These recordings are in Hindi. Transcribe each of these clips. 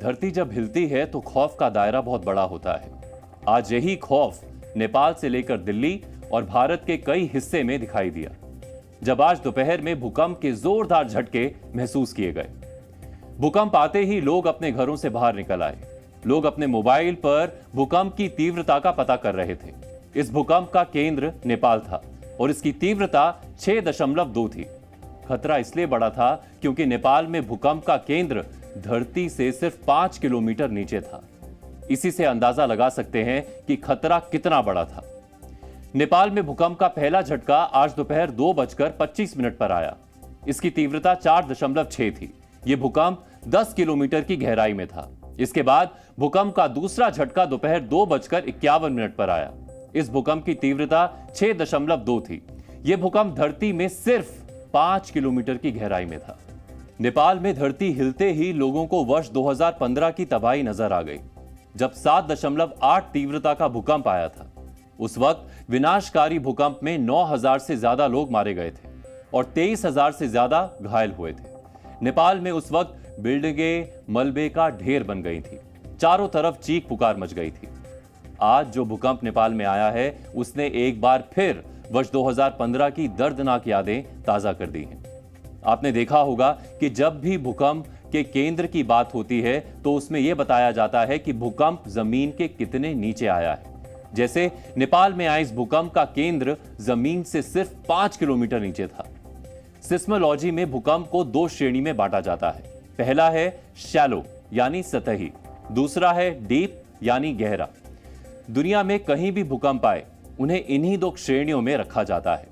धरती जब हिलती है तो खौफ का दायरा बहुत बड़ा होता है। आज यही खौफ नेपाल से लेकर दिल्ली और भारत के कई हिस्से में दिखाई दिया, जब आज दोपहर में भूकंप के जोरदार झटके महसूस किए गए। भूकंप आते ही लोग अपने घरों से बाहर निकल आए। लोग अपने मोबाइल पर भूकंप की तीव्रता का पता कर रहे थे। इस भूकंप का केंद्र नेपाल था और इसकी तीव्रता 6.2 थी। खतरा इसलिए बड़ा था क्योंकि नेपाल में भूकंप का केंद्र धरती से सिर्फ 5 किलोमीटर नीचे था। इसी से अंदाजा लगा सकते हैं कि खतरा कितना बड़ा था। नेपाल में भूकंप का पहला झटका आज दोपहर 2:25 पर आया। इसकी तीव्रता 4.6 थी। यह भूकंप 10 किलोमीटर की गहराई में था। इसके बाद भूकंप का दूसरा झटका दोपहर 2:51 पर आया। इस भूकंप की तीव्रता 6.2 थी। यह भूकंप धरती में सिर्फ 5 किलोमीटर की गहराई में था। नेपाल में धरती हिलते ही लोगों को वर्ष 2015 की तबाही नजर आ गई, जब 7.8 तीव्रता का भूकंप आया था। उस वक्त विनाशकारी भूकंप में 9,000 से ज्यादा लोग मारे गए थे और 23,000 से ज्यादा घायल हुए थे। नेपाल में उस वक्त बिल्डिंगें मलबे का ढेर बन गई थी। चारों तरफ चीख पुकार मच गई थी। आज जो भूकंप नेपाल में आया है, उसने एक बार फिर वर्ष 2015 की दर्दनाक यादें ताजा कर दी हैं। आपने देखा होगा कि जब भी भूकंप के केंद्र की बात होती है तो उसमें यह बताया जाता है कि भूकंप जमीन के कितने नीचे आया है। जैसे नेपाल में आए इस भूकंप का केंद्र जमीन से सिर्फ 5 किलोमीटर नीचे था। सिस्मोलॉजी में भूकंप को 2 श्रेणी में बांटा जाता है। पहला है शैलो यानी सतही, दूसरा है डीप यानी गहरा। दुनिया में कहीं भी भूकंप आए उन्हें इन्हीं 2 श्रेणियों में रखा जाता है।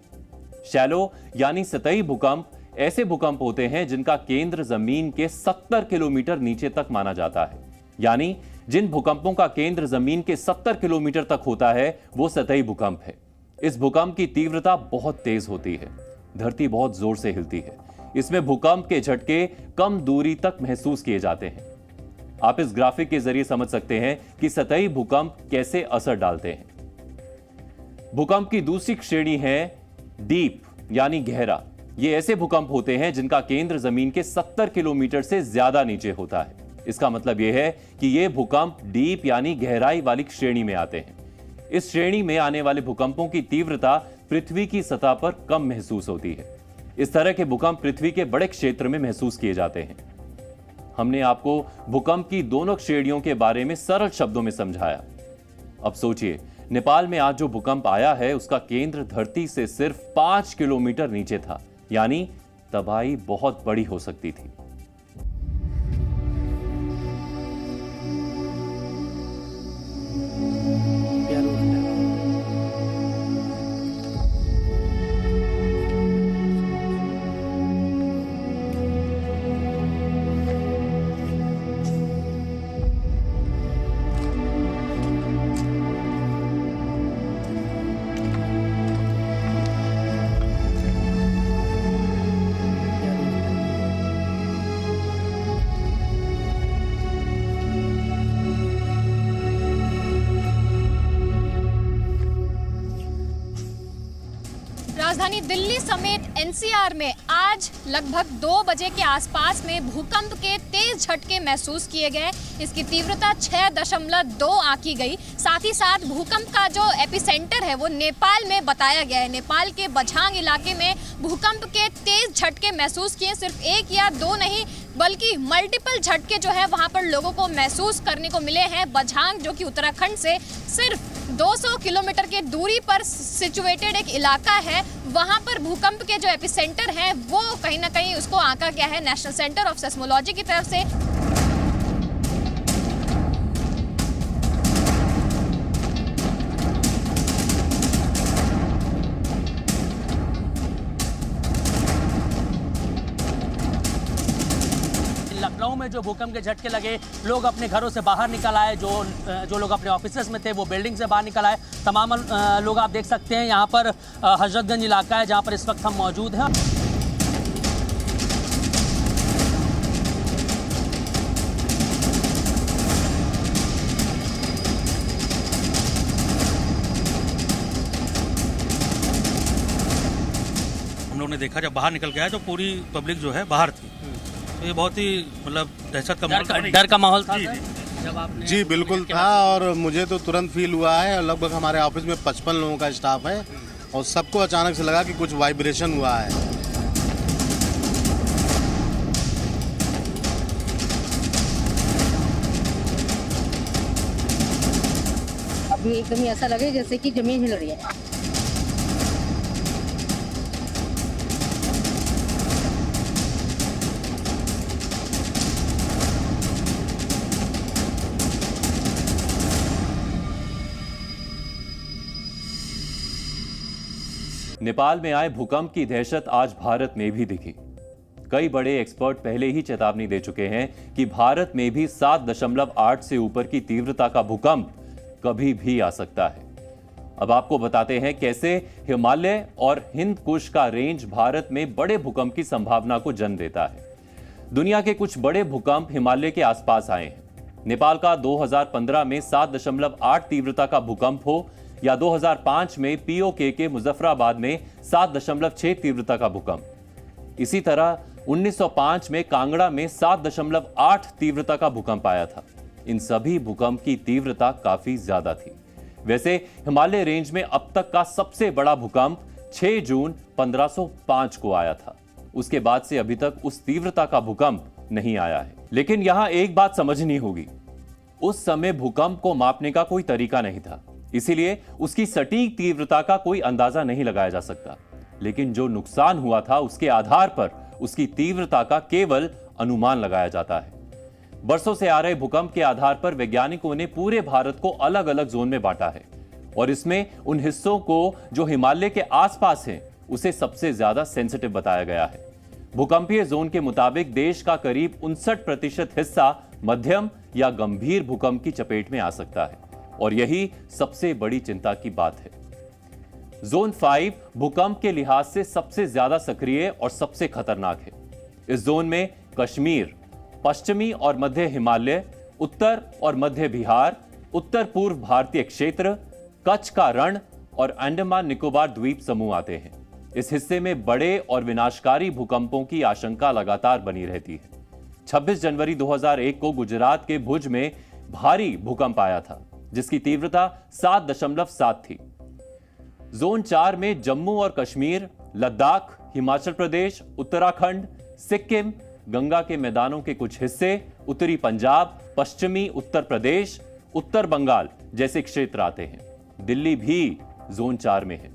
शैलो यानी सतही भूकंप ऐसे भूकंप होते हैं जिनका केंद्र जमीन के 70 किलोमीटर नीचे तक माना जाता है। यानी जिन भूकंपों का केंद्र जमीन के 70 किलोमीटर तक होता है वो सतही भूकंप है। इस भूकंप की तीव्रता बहुत तेज होती है। धरती बहुत जोर से हिलती है। इसमें भूकंप के झटके कम दूरी तक महसूस किए जाते हैं। आप इस ग्राफिक के जरिए समझ सकते हैं कि सतही भूकंप कैसे असर डालते हैं। भूकंप की दूसरी श्रेणी है डीप यानी गहरा। ये ऐसे भूकंप होते हैं जिनका केंद्र जमीन के 70 किलोमीटर से ज्यादा नीचे होता है। इसका मतलब यह है कि ये भूकंप डीप यानी गहराई वाली श्रेणी में आते हैं। इस श्रेणी में आने वाले भूकंपों की तीव्रता पृथ्वी की सतह पर कम महसूस होती है। इस तरह के भूकंप पृथ्वी के बड़े क्षेत्र में महसूस किए जाते हैं। हमने आपको भूकंप की दोनों श्रेणियों के बारे में सरल शब्दों में समझाया। अब सोचिए, नेपाल में आज जो भूकंप आया है उसका केंद्र धरती से सिर्फ 5 किलोमीटर नीचे था। यानी तबाही बहुत बड़ी हो सकती थी। राजधानी दिल्ली समेत एनसीआर में आज लगभग 2 बजे के आसपास में भूकंप के तेज झटके महसूस किए गए। इसकी तीव्रता 6.2 आंकी गई। साथ ही साथ भूकंप का जो एपिसेंटर है वो नेपाल में बताया गया है। नेपाल के बझांग इलाके में भूकंप के तेज झटके महसूस किए। सिर्फ 1 या 2 नहीं बल्कि मल्टीपल झटके जो है वहां पर लोगों को महसूस करने को मिले हैं। बझांग जो कि उत्तराखंड से सिर्फ 200 किलोमीटर की दूरी पर सिचुएटेड एक इलाका है, वहां पर भूकंप के जो एपिसेंटर हैं वो कहीं ना कहीं उसको आंका गया है नेशनल सेंटर ऑफ सेस्मोलॉजी की तरफ से। लखनऊ में जो भूकंप के झटके लगे, लोग अपने घरों से बाहर निकल आए। जो लोग अपने ऑफिसेस में थे वो बिल्डिंग से बाहर निकल आए। तमाम लोग आप देख सकते हैं यहाँ पर हजरतगंज इलाका है जहाँ पर इस वक्त हम मौजूद हैं। हम लोगों ने देखा जब बाहर निकल के आया तो पूरी पब्लिक जो है बाहर थी ये बहुत ही मतलब दहशत का माहौल डर का माहौल था जी, सर? जब आपने जी बिल्कुल था, और मुझे तो तुरंत फील हुआ है। लगभग हमारे ऑफिस में 55 लोगों का स्टाफ है और सबको अचानक से लगा कि कुछ वाइब्रेशन हुआ है। अभी एकदम ऐसा लगे जैसे कि जमीन हिल रही है। नेपाल में आए भूकंप की दहशत आज भारत में भी दिखी। कई बड़े एक्सपर्ट पहले ही चेतावनी दे चुके हैं कि भारत में भी 7.8 से ऊपर की तीव्रता का भूकंप कभी भी आ सकता है। अब आपको बताते हैं कैसे हिमालय और हिंद कुश का रेंज भारत में बड़े भूकंप की संभावना को जन्म देता है। दुनिया के कुछ बड़े भूकंप हिमालय के आसपास आए हैं। नेपाल का 2015 में 7.8 तीव्रता का भूकंप हो या 2005 में पीओके के मुजफ्फराबाद में 7.6 तीव्रता का भूकंप। इसी तरह 1905 में कांगड़ा में 7.8 तीव्रता का भूकंप आया था। इन सभी भूकंप की तीव्रता काफी ज्यादा थी। वैसे हिमालय रेंज में अब तक का सबसे बड़ा भूकंप 6 जून 1505 को आया था। उसके बाद से अभी तक उस तीव्रता का भूकंप नहीं आया है। लेकिन यहां एक बात समझनी होगी, उस समय भूकंप को मापने का कोई तरीका नहीं था, इसीलिए उसकी सटीक तीव्रता का कोई अंदाजा नहीं लगाया जा सकता। लेकिन जो नुकसान हुआ था उसके आधार पर उसकी तीव्रता का केवल अनुमान लगाया जाता है। बरसों से आ रहे भूकंप के आधार पर वैज्ञानिकों ने पूरे भारत को अलग अलग जोन में बांटा है और इसमें उन हिस्सों को जो हिमालय के आसपास हैं उसे सबसे ज्यादा सेंसिटिव बताया गया है। भूकंपीय जोन के मुताबिक देश का करीब 59% हिस्सा मध्यम या गंभीर भूकंप की चपेट में आ सकता है और यही सबसे बड़ी चिंता की बात है। जोन 5 भूकंप के लिहाज से सबसे ज्यादा सक्रिय और सबसे खतरनाक है। इस जोन में कश्मीर, पश्चिमी और मध्य हिमालय, उत्तर और मध्य बिहार, उत्तर पूर्व भारतीय क्षेत्र, कच्छ का रण और अंडमान निकोबार द्वीप समूह आते हैं। इस हिस्से में बड़े और विनाशकारी भूकंपों की आशंका लगातार बनी रहती है। 26 जनवरी 2001 को गुजरात के भुज में भारी भूकंप आया था जिसकी तीव्रता 7.7 थी। जोन 4 में जम्मू और कश्मीर, लद्दाख, हिमाचल प्रदेश, उत्तराखंड, सिक्किम, गंगा के मैदानों के कुछ हिस्से, उत्तरी पंजाब, पश्चिमी उत्तर प्रदेश, उत्तर बंगाल जैसे क्षेत्र आते हैं। दिल्ली भी जोन 4 में है।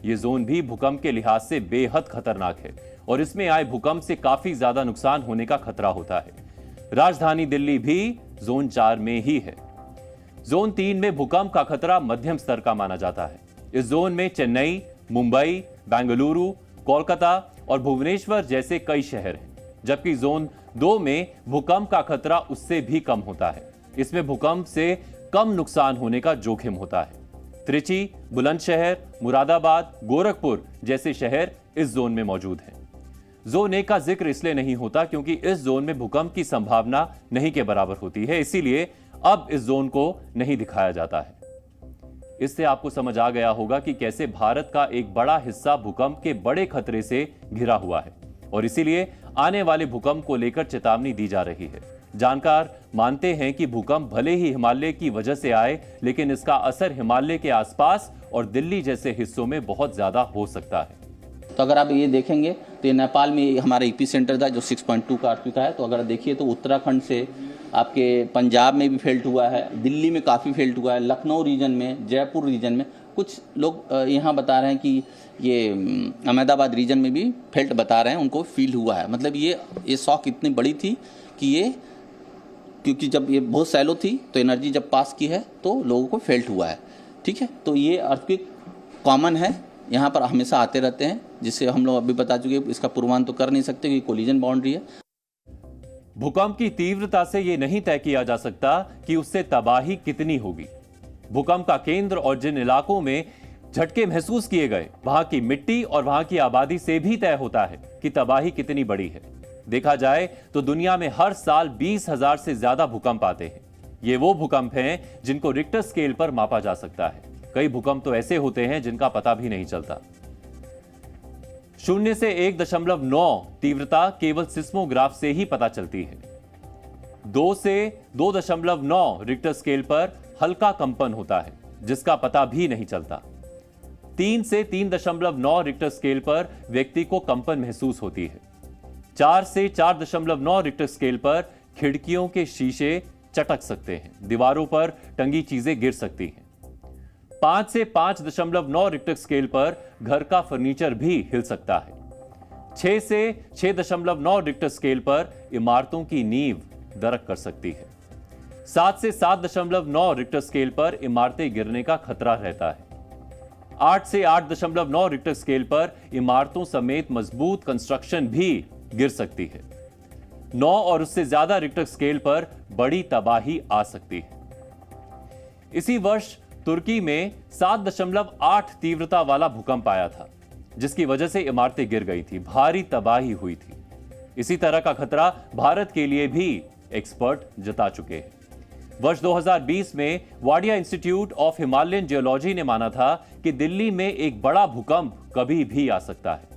यह जोन भी भूकंप के लिहाज से बेहद खतरनाक है और इसमें आए भूकंप से काफी ज्यादा नुकसान होने का खतरा होता है। राजधानी दिल्ली भी जोन 4 में ही है। जोन 3 में भूकंप का खतरा मध्यम स्तर का माना जाता है। इस जोन में चेन्नई, मुंबई, बेंगलुरु, कोलकाता और भुवनेश्वर जैसे कई शहर हैं, जबकि जोन 2 में भूकंप का खतरा उससे भी कम होता है। इसमें भूकंप से कम नुकसान होने का जोखिम होता है। त्रिची, बुलंदशहर, मुरादाबाद, गोरखपुर जैसे शहर इस जोन में मौजूद हैं। जोन 1 का जिक्र इसलिए नहीं होता क्योंकि इस जोन में भूकंप की संभावना नहीं के बराबर होती है, इसीलिए अब इस जोन को नहीं दिखाया जाता है। इससे आपको समझ आ गया होगा कि कैसे भारत का एक बड़ा हिस्सा भूकंप के बड़े खतरे से घिरा हुआ है और इसीलिए आने वाले भूकंप को लेकर चेतावनी दी जा रही है। जानकार मानते हैं कि भूकंप भले ही हिमालय की वजह से आए, लेकिन इसका असर हिमालय के आसपास और दिल्ली जैसे हिस्सों में बहुत ज्यादा हो सकता है। तो अगर आप ये देखेंगे तो ये नेपाल में हमारा ईपी सेंटर था जो 6.2 का अर्थक्वेक है। तो अगर देखिए तो उत्तराखंड से आपके पंजाब में भी फेल्ट हुआ है, दिल्ली में काफ़ी फेल्ट हुआ है, लखनऊ रीजन में, जयपुर रीजन में, कुछ लोग यहाँ बता रहे हैं कि ये अहमदाबाद रीजन में भी फेल्ट बता रहे हैं, उनको फील हुआ है। मतलब ये शॉक इतनी बड़ी थी कि ये, क्योंकि जब ये बहुत सैलो थी तो एनर्जी जब पास की है तो लोगों को फेल्ट हुआ है। ठीक है, तो ये अर्थक्वेक कॉमन है, यहाँ पर हमेशा आते रहते हैं, जिससे हम लोग अभी बता चुके, इसका पूर्वान तो कर नहीं सकते क्योंकि कोलिजन बाउंड्री है। भूकंप की तीव्रता से यह नहीं तय किया जा सकता कि उससे तबाही कितनी होगी। भूकंप का केंद्र और जिन इलाकों में झटके महसूस किए गए, वहां की मिट्टी और वहां की आबादी से भी तय होता है कि तबाही कितनी बड़ी है। देखा जाए तो दुनिया में हर साल 20,000 से ज्यादा भूकंप आते हैं। ये वो भूकंप हैं जिनको रिक्टर स्केल पर मापा जा सकता है। कई भूकंप तो ऐसे होते हैं जिनका पता भी नहीं चलता। 0 से 1.9 तीव्रता केवल सिस्मोग्राफ से ही पता चलती है। 2 से 2.9 रिक्टर स्केल पर हल्का कंपन होता है जिसका पता भी नहीं चलता। 3 से 3.9 रिक्टर स्केल पर व्यक्ति को कंपन महसूस होती है। 4 से 4.9 रिक्टर स्केल पर खिड़कियों के शीशे चटक सकते हैं, दीवारों पर टंगी चीजें गिर सकती हैं। 5 से 5.9 रिक्टर स्केल पर घर का फर्नीचर भी हिल सकता है। 6 से 6.9 रिक्टर स्केल पर इमारतों की नींव दरक कर सकती है। 7 से 7.9 रिक्टर स्केल पर इमारतें गिरने का खतरा रहता है। 8 से 8.9 रिक्टर स्केल पर इमारतों समेत मजबूत कंस्ट्रक्शन भी गिर सकती है। 9 और उससे ज्यादा रिक्टर स्केल पर बड़ी तबाही आ सकती है। इसी वर्ष तुर्की में 7.8 तीव्रता वाला भूकंप आया था, जिसकी वजह से इमारतें गिर गई थी, भारी तबाही हुई थी। इसी तरह का खतरा भारत के लिए भी एक्सपर्ट जता चुके हैं। वर्ष 2020 में Wadia institute of Himalayan geology ने माना था कि दिल्ली में एक बड़ा भूकंप कभी भी आ सकता है।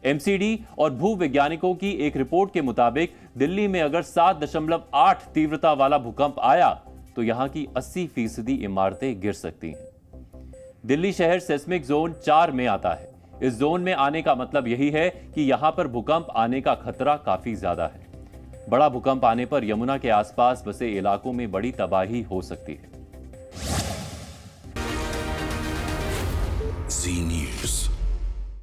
एमसीडी और भूवैज्ञानिकों की एक रिपोर्ट के मुताबिक दिल्ली में अगर 7.8 तीव्रता वाला भूकंप आया तो यहां की 80% इमारतें गिर सकती हैं। दिल्ली शहर सेस्मिक जोन 4 में आता है। इस जोन में आने का मतलब यही है कि यहां पर भूकंप आने का खतरा काफी ज्यादा है। बड़ा भूकंप आने पर यमुना के आसपास बसे इलाकों में बड़ी तबाही हो सकती है।